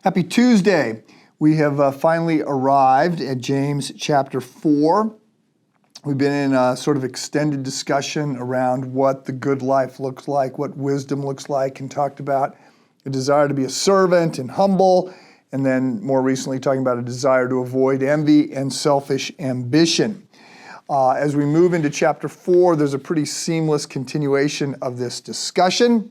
Happy Tuesday. We have finally arrived at James chapter 4. We've been in a sort of extended discussion around what the good life looks like, what wisdom looks like, and talked about a desire to be a servant and humble, and then more recently talking about a desire to avoid envy and selfish ambition. As we move into chapter 4, there's a pretty seamless continuation of this discussion.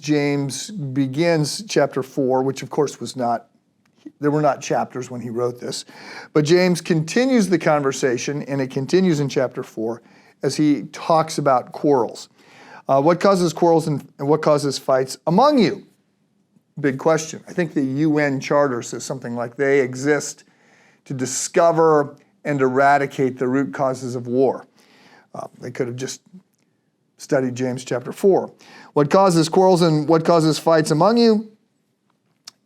James begins chapter 4, which of course there were not chapters when he wrote this, but James continues the conversation, and it continues in chapter 4 as he talks about quarrels. What causes quarrels and what causes fights among you? Big question. I think the UN Charter says something like they exist to discover and eradicate the root causes of war. They could have just studied James chapter 4. What causes quarrels and what causes fights among you?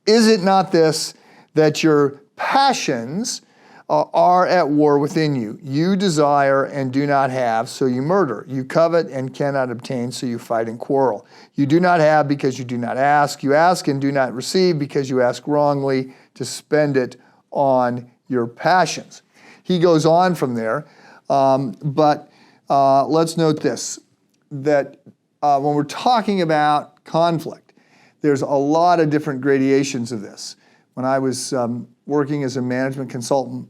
Is it not this, that your passions are at war within you? You desire and do not have, so you murder. You covet and cannot obtain, so you fight and quarrel. You do not have because you do not ask. You ask and do not receive because you ask wrongly to spend it on your passions. He goes on from there, but let's note this, that when we're talking about conflict, there's a lot of different gradations of this. When I was working as a management consultant,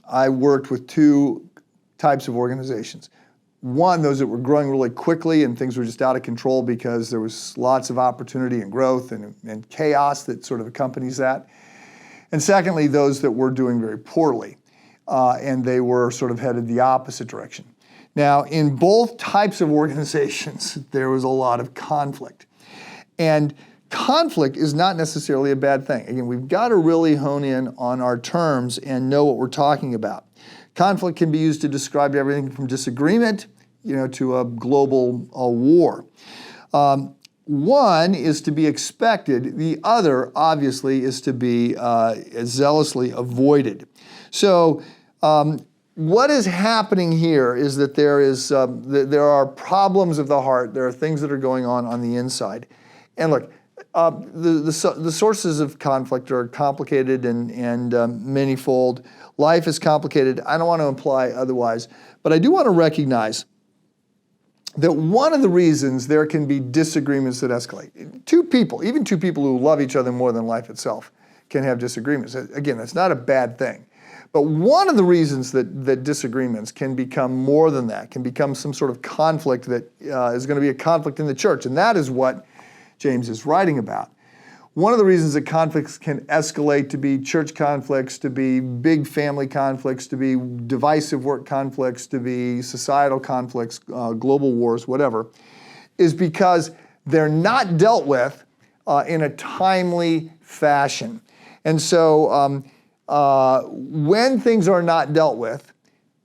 I worked with two types of organizations. One, those that were growing really quickly and things were just out of control because there was lots of opportunity and growth and chaos that sort of accompanies that. And secondly, those that were doing very poorly and they were sort of headed the opposite direction. Now, in both types of organizations, there was a lot of conflict. And conflict is not necessarily a bad thing. Again, we've got to really hone in on our terms and know what we're talking about. Conflict can be used to describe everything from disagreement, to a global war. One is to be expected. The other, obviously, is to be zealously avoided. So, what is happening here is that there are problems of the heart. There are things that are going on the inside. And look, the sources of conflict are complicated and manyfold. Life is complicated. I don't want to imply otherwise, but I do want to recognize that one of the reasons there can be disagreements that escalate. Even two people who love each other more than life itself can have disagreements. Again, that's not a bad thing. But one of the reasons that disagreements can become more than that, can become some sort of conflict that is going to be a conflict in the church, and that is what James is writing about. One of the reasons that conflicts can escalate to be church conflicts, to be big family conflicts, to be divisive work conflicts, to be societal conflicts, global wars, whatever, is because they're not dealt with in a timely fashion. And so when things are not dealt with,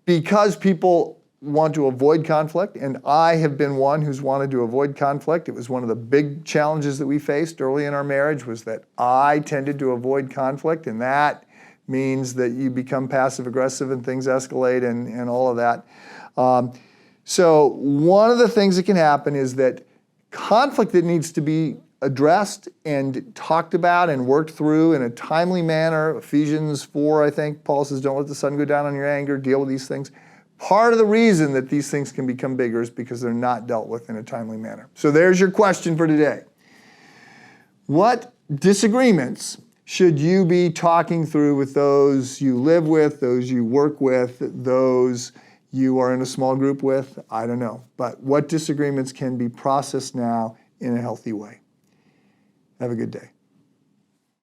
because people want to avoid conflict, and I have been one who's wanted to avoid conflict. It was one of the big challenges that we faced early in our marriage, was that I tended to avoid conflict, and that means that you become passive aggressive and things escalate and all of that. So one of the things that can happen is that conflict that needs to be addressed and talked about and worked through in a timely manner. Ephesians 4, I think, Paul says, don't let the sun go down on your anger, deal with these things. Part of the reason that these things can become bigger is because they're not dealt with in a timely manner. So there's your question for today. What disagreements should you be talking through with those you live with, those you work with, those you are in a small group with? I don't know. But what disagreements can be processed now in a healthy way? Have a good day.